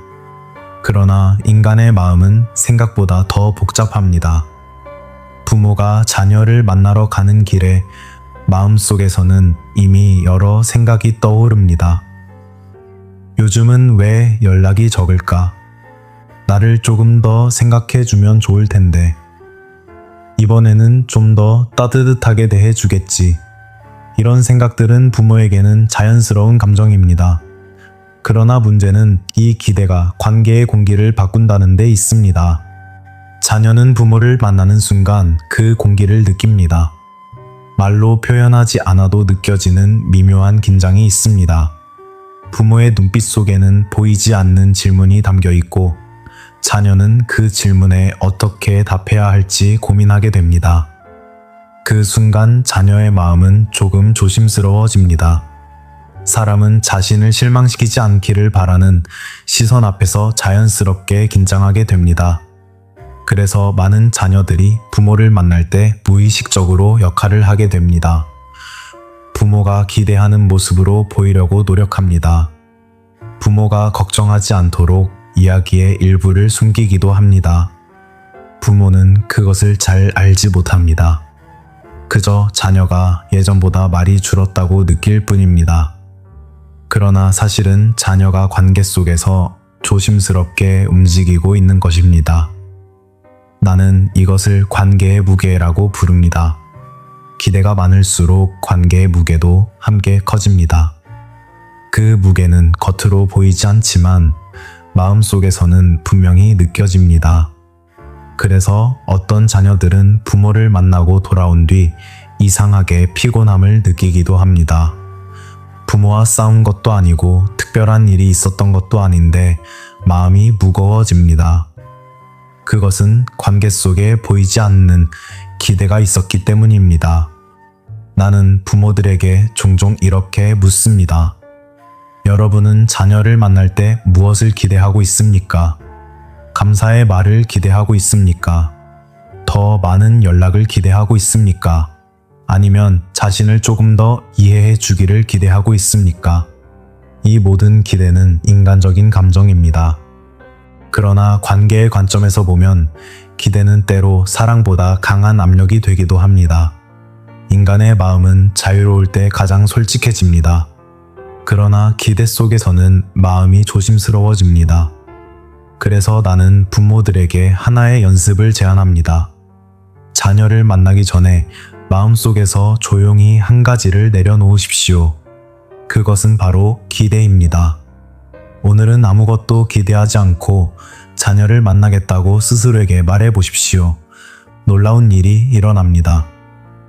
A: 그러나 인간의 마음은 생각보다 더 복잡합니다. 부모가 자녀를 만나러 가는 길에 마음속에서는 이미 여러 생각이 떠오릅니다. 요즘은 왜 연락이 적을까? 나를 조금 더 생각해 주면 좋을 텐데. 이번에는 좀 더 따뜻하게 대해 주겠지. 이런 생각들은 부모에게는 자연스러운 감정입니다. 그러나 문제는 이 기대가 관계의 공기를 바꾼다는 데 있습니다. 자녀는 부모를 만나는 순간 그 공기를 느낍니다. 말로 표현하지 않아도 느껴지는 미묘한 긴장이 있습니다. 부모의 눈빛 속에는 보이지 않는 질문이 담겨 있고 자녀는 그 질문에 어떻게 답해야 할지 고민하게 됩니다. 그 순간 자녀의 마음은 조금 조심스러워집니다. 사람은 자신을 실망시키지 않기를 바라는 시선 앞에서 자연스럽게 긴장하게 됩니다. 그래서 많은 자녀들이 부모를 만날 때 무의식적으로 역할을 하게 됩니다. 부모가 기대하는 모습으로 보이려고 노력합니다. 부모가 걱정하지 않도록 이야기의 일부를 숨기기도 합니다. 부모는 그것을 잘 알지 못합니다. 그저 자녀가 예전보다 말이 줄었다고 느낄 뿐입니다. 그러나 사실은 자녀가 관계 속에서 조심스럽게 움직이고 있는 것입니다. 나는 이것을 관계의 무게라고 부릅니다. 기대가 많을수록 관계의 무게도 함께 커집니다. 그 무게는 겉으로 보이지 않지만 마음속에서는 분명히 느껴집니다. 그래서 어떤 자녀들은 부모를 만나고 돌아온 뒤 이상하게 피곤함을 느끼기도 합니다. 부모와 싸운 것도 아니고 특별한 일이 있었던 것도 아닌데 마음이 무거워집니다. 그것은 관계 속에 보이지 않는 기대가 있었기 때문입니다. 나는 부모들에게 종종 이렇게 묻습니다. 여러분은 자녀를 만날 때 무엇을 기대하고 있습니까? 감사의 말을 기대하고 있습니까? 더 많은 연락을 기대하고 있습니까? 아니면 자신을 조금 더 이해해 주기를 기대하고 있습니까? 이 모든 기대는 인간적인 감정입니다. 그러나 관계의 관점에서 보면 기대는 때로 사랑보다 강한 압력이 되기도 합니다. 인간의 마음은 자유로울 때 가장 솔직해집니다. 그러나 기대 속에서는 마음이 조심스러워집니다. 그래서 나는 부모들에게 하나의 연습을 제안합니다. 자녀를 만나기 전에 마음속에서 조용히 한 가지를 내려놓으십시오. 그것은 바로 기대입니다. 오늘은 아무것도 기대하지 않고 자녀를 만나겠다고 스스로에게 말해 보십시오. 놀라운 일이 일어납니다.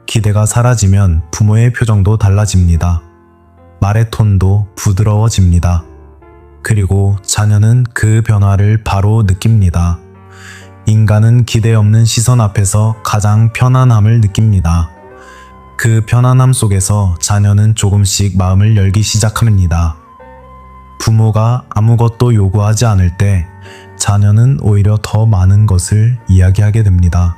A: 기대가 사라지면 부모의 표정도 달라집니다. 말의 톤도 부드러워집니다. 그리고 자녀는 그 변화를 바로 느낍니다. 인간은 기대 없는 시선 앞에서 가장 편안함을 느낍니다. 그 편안함 속에서 자녀는 조금씩 마음을 열기 시작합니다. 부모가 아무것도 요구하지 않을 때 자녀는 오히려 더 많은 것을 이야기하게 됩니다.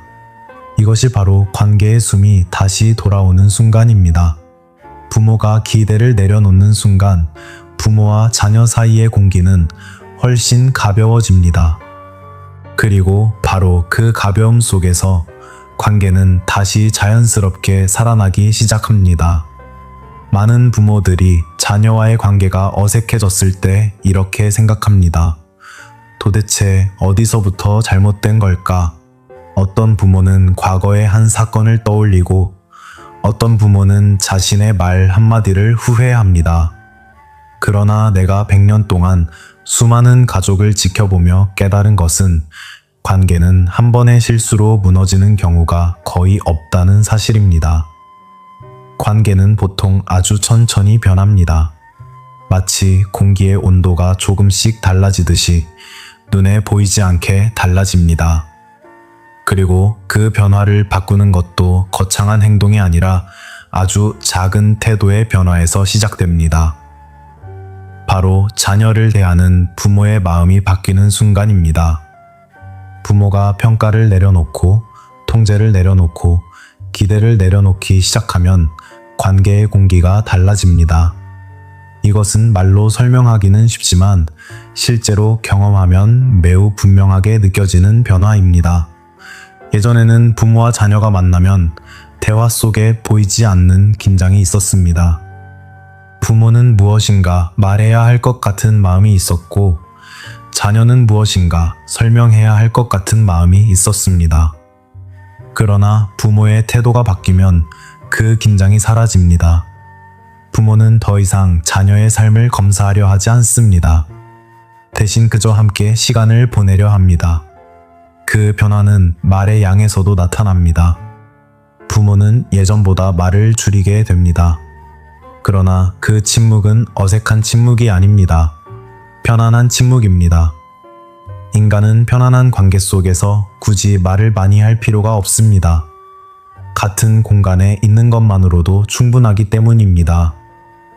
A: 이것이 바로 관계의 숨이 다시 돌아오는 순간입니다. 부모가 기대를 내려놓는 순간 부모와 자녀 사이의 공기는 훨씬 가벼워집니다. 그리고 바로 그 가벼움 속에서 관계는 다시 자연스럽게 살아나기 시작합니다. 많은 부모들이 자녀와의 관계가 어색해졌을 때 이렇게 생각합니다. 도대체 어디서부터 잘못된 걸까? 어떤 부모는 과거의 한 사건을 떠올리고 어떤 부모는 자신의 말 한마디를 후회합니다. 그러나 내가 100년 동안 수많은 가족을 지켜보며 깨달은 것은 관계는 한 번의 실수로 무너지는 경우가 거의 없다는 사실입니다. 관계는 보통 아주 천천히 변합니다. 마치 공기의 온도가 조금씩 달라지듯이 눈에 보이지 않게 달라집니다. 그리고 그 변화를 바꾸는 것도 거창한 행동이 아니라 아주 작은 태도의 변화에서 시작됩니다. 바로 자녀를 대하는 부모의 마음이 바뀌는 순간입니다. 부모가 평가를 내려놓고 통제를 내려놓고 기대를 내려놓기 시작하면 관계의 공기가 달라집니다. 이것은 말로 설명하기는 쉽지만 실제로 경험하면 매우 분명하게 느껴지는 변화입니다. 예전에는 부모와 자녀가 만나면 대화 속에 보이지 않는 긴장이 있었습니다. 부모는 무엇인가 말해야 할 것 같은 마음이 있었고 자녀는 무엇인가 설명해야 할 것 같은 마음이 있었습니다. 그러나 부모의 태도가 바뀌면 그 긴장이 사라집니다. 부모는 더 이상 자녀의 삶을 검사하려 하지 않습니다. 대신 그저 함께 시간을 보내려 합니다. 그 변화는 말의 양에서도 나타납니다. 부모는 예전보다 말을 줄이게 됩니다. 그러나 그 침묵은 어색한 침묵이 아닙니다. 편안한 침묵입니다. 인간은 편안한 관계 속에서 굳이 말을 많이 할 필요가 없습니다. 같은 공간에 있는 것만으로도 충분하기 때문입니다.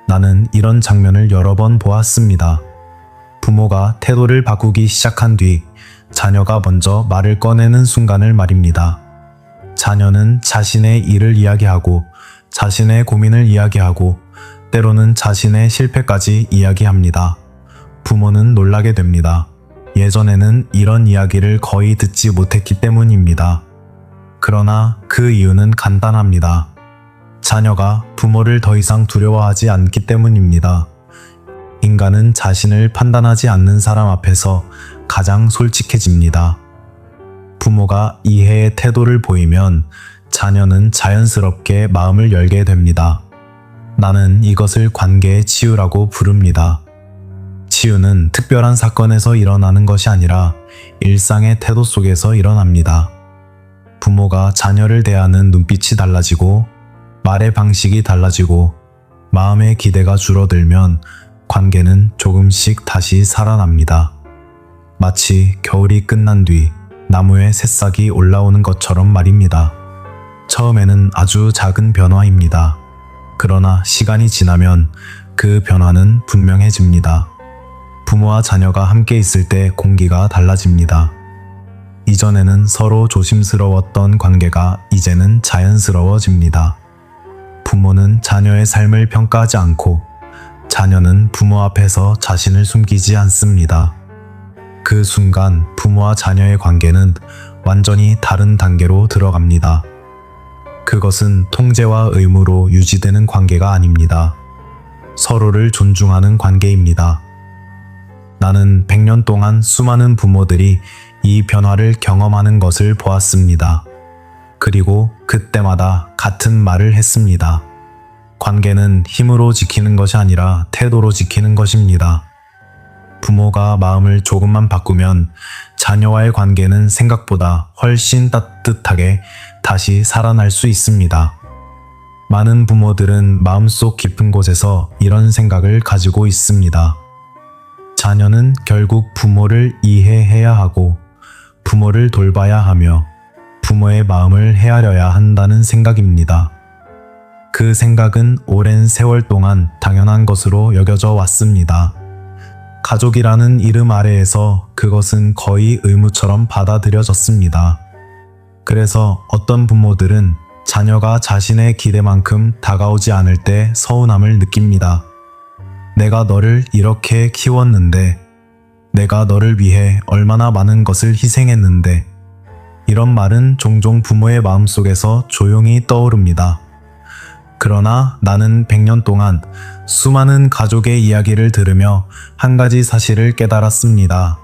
A: 나는 이런 장면을 여러 번 보았습니다. 부모가 태도를 바꾸기 시작한 뒤 자녀가 먼저 말을 꺼내는 순간을 말입니다. 자녀는 자신의 일을 이야기하고 자신의 고민을 이야기하고 때로는 자신의 실패까지 이야기합니다. 부모는 놀라게 됩니다. 예전에는 이런 이야기를 거의 듣지 못했기 때문입니다. 그러나 그 이유는 간단합니다. 자녀가 부모를 더 이상 두려워하지 않기 때문입니다. 인간은 자신을 판단하지 않는 사람 앞에서 가장 솔직해집니다. 부모가 이해의 태도를 보이면 자녀는 자연스럽게 마음을 열게 됩니다. 나는 이것을 관계의 치유라고 부릅니다. 치유는 특별한 사건에서 일어나는 것이 아니라 일상의 태도 속에서 일어납니다. 부모가 자녀를 대하는 눈빛이 달라지고 말의 방식이 달라지고 마음의 기대가 줄어들면 관계는 조금씩 다시 살아납니다. 마치 겨울이 끝난 뒤 나무에 새싹이 올라오는 것처럼 말입니다. 처음에는 아주 작은 변화입니다. 그러나 시간이 지나면 그 변화는 분명해집니다. 부모와 자녀가 함께 있을 때 공기가 달라집니다. 이전에는 서로 조심스러웠던 관계가 이제는 자연스러워집니다. 부모는 자녀의 삶을 평가하지 않고 자녀는 부모 앞에서 자신을 숨기지 않습니다. 그 순간 부모와 자녀의 관계는 완전히 다른 단계로 들어갑니다. 그것은 통제와 의무로 유지되는 관계가 아닙니다. 서로를 존중하는 관계입니다. 나는 100년 동안 수많은 부모들이 이 변화를 경험하는 것을 보았습니다. 그리고 그때마다 같은 말을 했습니다. 관계는 힘으로 지키는 것이 아니라 태도로 지키는 것입니다. 부모가 마음을 조금만 바꾸면 자녀와의 관계는 생각보다 훨씬 따뜻하게 다시 살아날 수 있습니다. 많은 부모들은 마음속 깊은 곳에서 이런 생각을 가지고 있습니다. 자녀는 결국 부모를 이해해야 하고 부모를 돌봐야 하며 부모의 마음을 헤아려야 한다는 생각입니다. 그 생각은 오랜 세월 동안 당연한 것으로 여겨져 왔습니다. 가족이라는 이름 아래에서 그것은 거의 의무처럼 받아들여졌습니다. 그래서 어떤 부모들은 자녀가 자신의 기대만큼 다가오지 않을 때 서운함을 느낍니다. 내가 너를 이렇게 키웠는데, 내가 너를 위해 얼마나 많은 것을 희생했는데, 이런 말은 종종 부모의 마음속에서 조용히 떠오릅니다. 그러나 나는 100년 동안 수많은 가족의 이야기를 들으며 한 가지 사실을 깨달았습니다.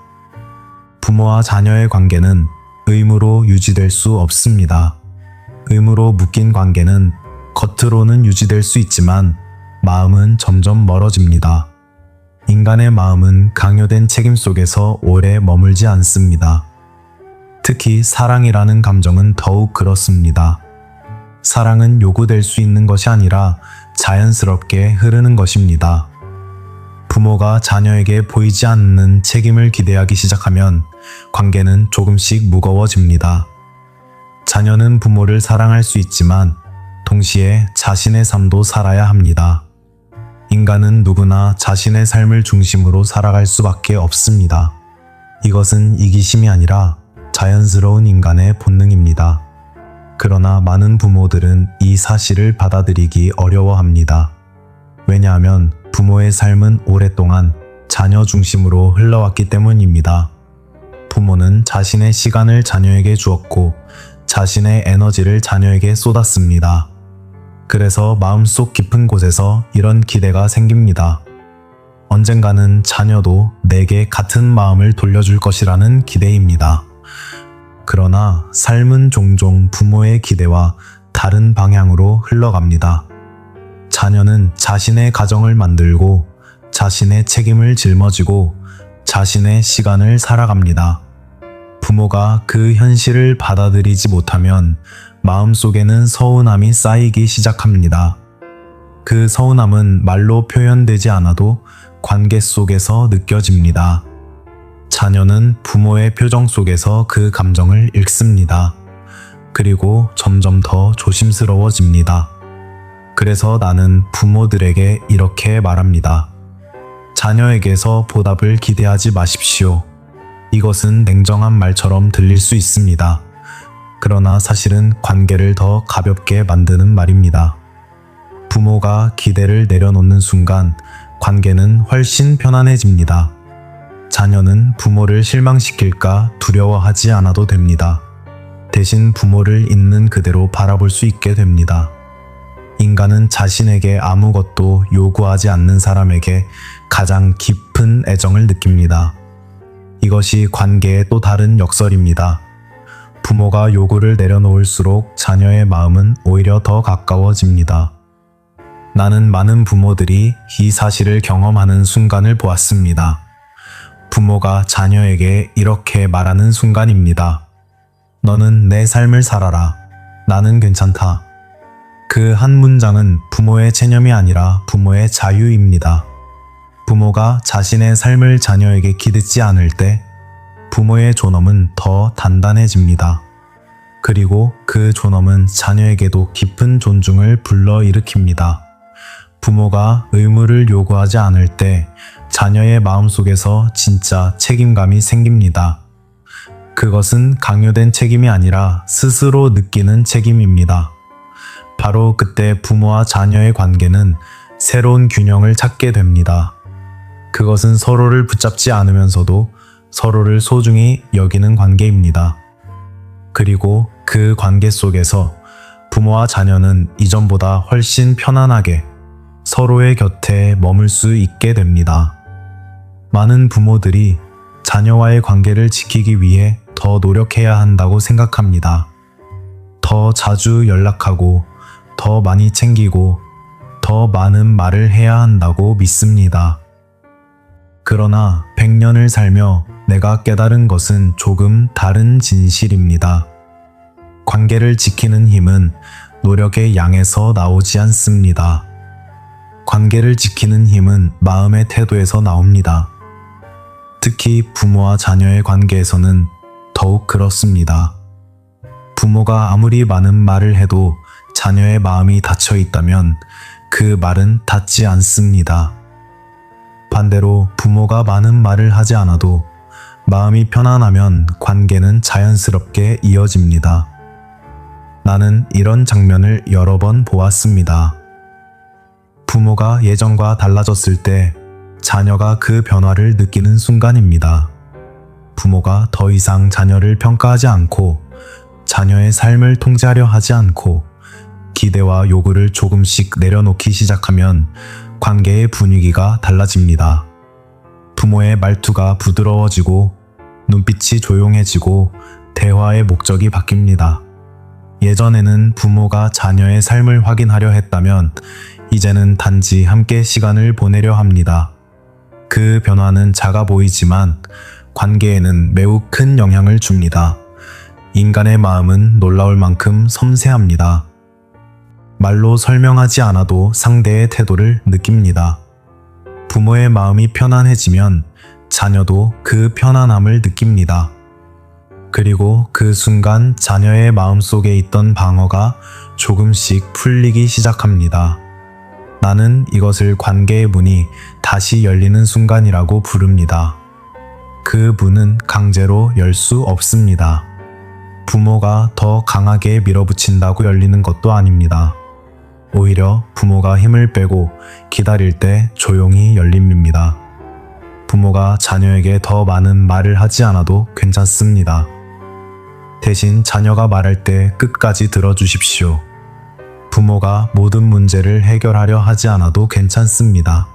A: 부모와 자녀의 관계는 의무로 유지될 수 없습니다. 의무로 묶인 관계는 겉으로는 유지될 수 있지만 마음은 점점 멀어집니다. 인간의 마음은 강요된 책임 속에서 오래 머물지 않습니다. 특히 사랑이라는 감정은 더욱 그렇습니다. 사랑은 요구될 수 있는 것이 아니라 자연스럽게 흐르는 것입니다. 부모가 자녀에게 보이지 않는 책임을 기대하기 시작하면 관계는 조금씩 무거워집니다. 자녀는 부모를 사랑할 수 있지만 동시에 자신의 삶도 살아야 합니다. 인간은 누구나 자신의 삶을 중심으로 살아갈 수밖에 없습니다. 이것은 이기심이 아니라 자연스러운 인간의 본능입니다. 그러나 많은 부모들은 이 사실을 받아들이기 어려워합니다. 왜냐하면 부모의 삶은 오랫동안 자녀 중심으로 흘러왔기 때문입니다. 부모는 자신의 시간을 자녀에게 주었고 자신의 에너지를 자녀에게 쏟았습니다. 그래서 마음속 깊은 곳에서 이런 기대가 생깁니다. 언젠가는 자녀도 내게 같은 마음을 돌려줄 것이라는 기대입니다. 그러나 삶은 종종 부모의 기대와 다른 방향으로 흘러갑니다. 자녀는 자신의 가정을 만들고 자신의 책임을 짊어지고 자신의 시간을 살아갑니다. 부모가 그 현실을 받아들이지 못하면 마음속에는 서운함이 쌓이기 시작합니다. 그 서운함은 말로 표현되지 않아도 관계 속에서 느껴집니다. 자녀는 부모의 표정 속에서 그 감정을 읽습니다. 그리고 점점 더 조심스러워집니다. 그래서 나는 부모들에게 이렇게 말합니다. 자녀에게서 보답을 기대하지 마십시오. 이것은 냉정한 말처럼 들릴 수 있습니다. 그러나 사실은 관계를 더 가볍게 만드는 말입니다. 부모가 기대를 내려놓는 순간 관계는 훨씬 편안해집니다. 자녀는 부모를 실망시킬까 두려워하지 않아도 됩니다. 대신 부모를 있는 그대로 바라볼 수 있게 됩니다. 인간은 자신에게 아무것도 요구하지 않는 사람에게 가장 깊은 애정을 느낍니다. 이것이 관계의 또 다른 역설입니다. 부모가 요구를 내려놓을수록 자녀의 마음은 오히려 더 가까워집니다. 나는 많은 부모들이 이 사실을 경험하는 순간을 보았습니다. 부모가 자녀에게 이렇게 말하는 순간입니다. 너는 내 삶을 살아라. 나는 괜찮다. 그 한 문장은 부모의 체념이 아니라 부모의 자유입니다. 부모가 자신의 삶을 자녀에게 기대지 않을 때 부모의 존엄은 더 단단해집니다. 그리고 그 존엄은 자녀에게도 깊은 존중을 불러일으킵니다. 부모가 의무를 요구하지 않을 때 자녀의 마음속에서 진짜 책임감이 생깁니다. 그것은 강요된 책임이 아니라 스스로 느끼는 책임입니다. 바로 그때 부모와 자녀의 관계는 새로운 균형을 찾게 됩니다. 그것은 서로를 붙잡지 않으면서도 서로를 소중히 여기는 관계입니다. 그리고 그 관계 속에서 부모와 자녀는 이전보다 훨씬 편안하게 서로의 곁에 머물 수 있게 됩니다. 많은 부모들이 자녀와의 관계를 지키기 위해 더 노력해야 한다고 생각합니다. 더 자주 연락하고, 더 많이 챙기고, 더 많은 말을 해야 한다고 믿습니다. 그러나 100년을 살며 내가 깨달은 것은 조금 다른 진실입니다. 관계를 지키는 힘은 노력의 양에서 나오지 않습니다. 관계를 지키는 힘은 마음의 태도에서 나옵니다. 특히 부모와 자녀의 관계에서는 더욱 그렇습니다. 부모가 아무리 많은 말을 해도 자녀의 마음이 닫혀 있다면 그 말은 닿지 않습니다. 반대로 부모가 많은 말을 하지 않아도 마음이 편안하면 관계는 자연스럽게 이어집니다. 나는 이런 장면을 여러 번 보았습니다. 부모가 예전과 달라졌을 때 자녀가 그 변화를 느끼는 순간입니다. 부모가 더 이상 자녀를 평가하지 않고 자녀의 삶을 통제하려 하지 않고 기대와 요구를 조금씩 내려놓기 시작하면 관계의 분위기가 달라집니다. 부모의 말투가 부드러워지고 눈빛이 조용해지고 대화의 목적이 바뀝니다. 예전에는 부모가 자녀의 삶을 확인하려 했다면 이제는 단지 함께 시간을 보내려 합니다. 그 변화는 작아 보이지만 관계에는 매우 큰 영향을 줍니다. 인간의 마음은 놀라울 만큼 섬세합니다. 말로 설명하지 않아도 상대의 태도를 느낍니다. 부모의 마음이 편안해지면 자녀도 그 편안함을 느낍니다. 그리고 그 순간 자녀의 마음속에 있던 방어가 조금씩 풀리기 시작합니다. 나는 이것을 관계의 문이 다시 열리는 순간이라고 부릅니다. 그 문은 강제로 열 수 없습니다. 부모가 더 강하게 밀어붙인다고 열리는 것도 아닙니다. 오히려 부모가 힘을 빼고 기다릴 때 조용히 열립니다. 부모가 자녀에게 더 많은 말을 하지 않아도 괜찮습니다. 대신 자녀가 말할 때 끝까지 들어주십시오. 부모가 모든 문제를 해결하려 하지 않아도 괜찮습니다.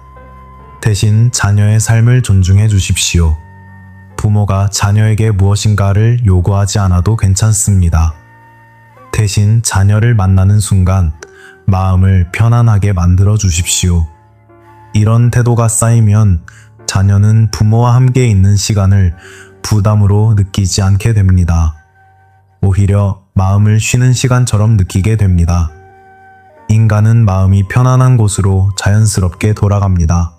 A: 대신 자녀의 삶을 존중해 주십시오. 부모가 자녀에게 무엇인가를 요구하지 않아도 괜찮습니다. 대신 자녀를 만나는 순간 마음을 편안하게 만들어 주십시오. 이런 태도가 쌓이면 자녀는 부모와 함께 있는 시간을 부담으로 느끼지 않게 됩니다. 오히려 마음을 쉬는 시간처럼 느끼게 됩니다. 인간은 마음이 편안한 곳으로 자연스럽게 돌아갑니다.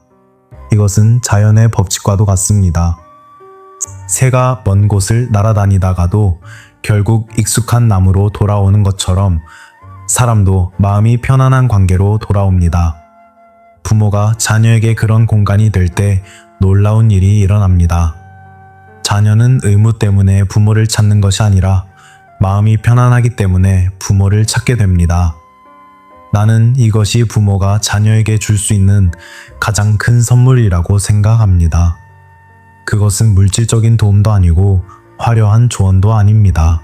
A: 이것은 자연의 법칙과도 같습니다. 새가 먼 곳을 날아다니다가도 결국 익숙한 나무로 돌아오는 것처럼 사람도 마음이 편안한 관계로 돌아옵니다. 부모가 자녀에게 그런 공간이 될 때 놀라운 일이 일어납니다. 자녀는 의무 때문에 부모를 찾는 것이 아니라 마음이 편안하기 때문에 부모를 찾게 됩니다. 나는 이것이 부모가 자녀에게 줄 수 있는 가장 큰 선물이라고 생각합니다. 그것은 물질적인 도움도 아니고 화려한 조언도 아닙니다.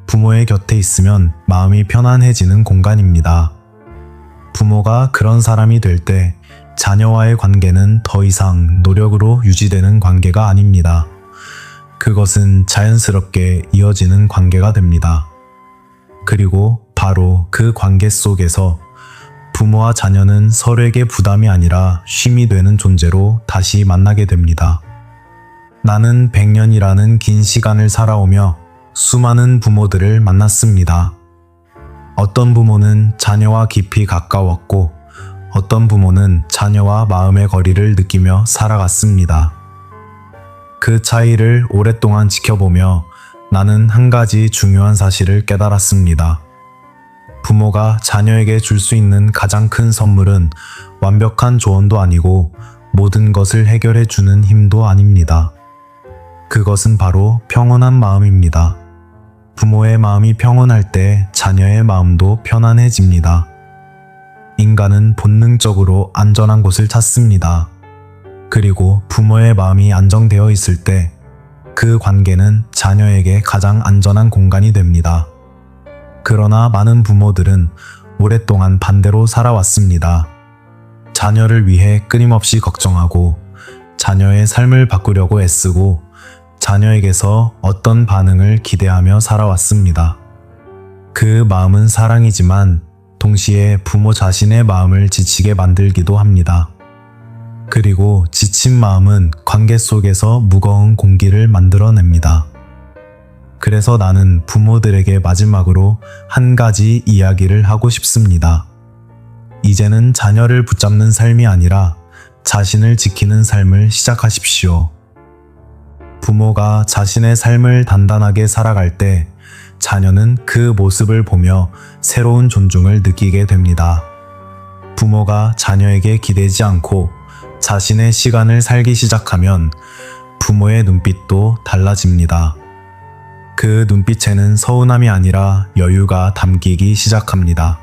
A: 부모의 곁에 있으면 마음이 편안해지는 공간입니다. 부모가 그런 사람이 될 때 자녀와의 관계는 더 이상 노력으로 유지되는 관계가 아닙니다. 그것은 자연스럽게 이어지는 관계가 됩니다. 그리고 바로 그 관계 속에서 부모와 자녀는 서로에게 부담이 아니라 쉼이 되는 존재로 다시 만나게 됩니다. 나는 100년이라는 긴 시간을 살아오며 수많은 부모들을 만났습니다. 어떤 부모는 자녀와 깊이 가까웠고 어떤 부모는 자녀와 마음의 거리를 느끼며 살아갔습니다. 그 차이를 오랫동안 지켜보며 나는 한 가지 중요한 사실을 깨달았습니다. 부모가 자녀에게 줄 수 있는 가장 큰 선물은 완벽한 조언도 아니고 모든 것을 해결해 주는 힘도 아닙니다. 그것은 바로 평온한 마음입니다. 부모의 마음이 평온할 때 자녀의 마음도 편안해집니다. 인간은 본능적으로 안전한 곳을 찾습니다. 그리고 부모의 마음이 안정되어 있을 때 그 관계는 자녀에게 가장 안전한 공간이 됩니다. 그러나 많은 부모들은 오랫동안 반대로 살아왔습니다. 자녀를 위해 끊임없이 걱정하고 자녀의 삶을 바꾸려고 애쓰고 자녀에게서 어떤 반응을 기대하며 살아왔습니다. 그 마음은 사랑이지만 동시에 부모 자신의 마음을 지치게 만들기도 합니다. 그리고 지친 마음은 관계 속에서 무거운 공기를 만들어냅니다. 그래서 나는 부모들에게 마지막으로 한 가지 이야기를 하고 싶습니다. 이제는 자녀를 붙잡는 삶이 아니라 자신을 지키는 삶을 시작하십시오. 부모가 자신의 삶을 단단하게 살아갈 때 자녀는 그 모습을 보며 새로운 존중을 느끼게 됩니다. 부모가 자녀에게 기대지 않고 자신의 시간을 살기 시작하면 부모의 눈빛도 달라집니다. 그 눈빛에는 서운함이 아니라 여유가 담기기 시작합니다.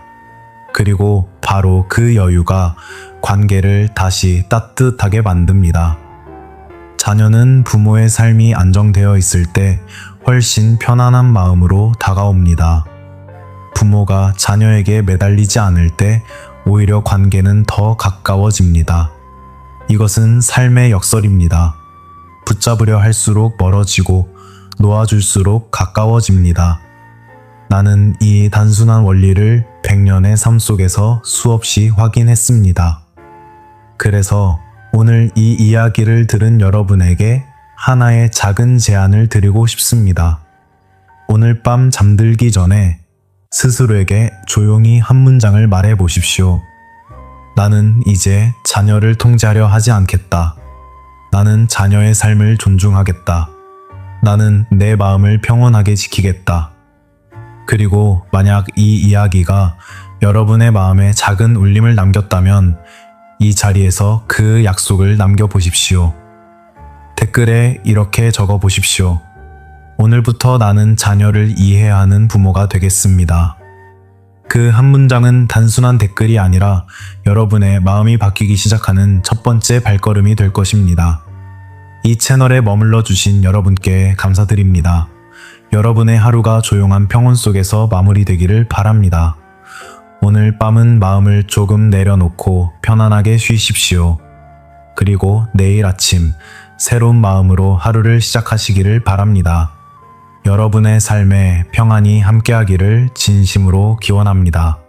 A: 그리고 바로 그 여유가 관계를 다시 따뜻하게 만듭니다. 자녀는 부모의 삶이 안정되어 있을 때 훨씬 편안한 마음으로 다가옵니다. 부모가 자녀에게 매달리지 않을 때 오히려 관계는 더 가까워집니다. 이것은 삶의 역설입니다. 붙잡으려 할수록 멀어지고 놓아줄수록 가까워집니다. 나는 이 단순한 원리를 100년의 삶 속에서 수없이 확인했습니다. 그래서 오늘 이 이야기를 들은 여러분에게 하나의 작은 제안을 드리고 싶습니다. 오늘 밤 잠들기 전에 스스로에게 조용히 한 문장을 말해 보십시오. 나는 이제 자녀를 통제하려 하지 않겠다. 나는 자녀의 삶을 존중하겠다. 나는 내 마음을 평온하게 지키겠다. 그리고 만약 이 이야기가 여러분의 마음에 작은 울림을 남겼다면 이 자리에서 그 약속을 남겨보십시오. 댓글에 이렇게 적어보십시오. 오늘부터 나는 자녀를 이해하는 부모가 되겠습니다. 그 한 문장은 단순한 댓글이 아니라 여러분의 마음이 바뀌기 시작하는 첫 번째 발걸음이 될 것입니다. 이 채널에 머물러 주신 여러분께 감사드립니다. 여러분의 하루가 조용한 평온 속에서 마무리되기를 바랍니다. 오늘 밤은 마음을 조금 내려놓고 편안하게 쉬십시오. 그리고 내일 아침 새로운 마음으로 하루를 시작하시기를 바랍니다. 여러분의 삶에 평안이 함께하기를 진심으로 기원합니다.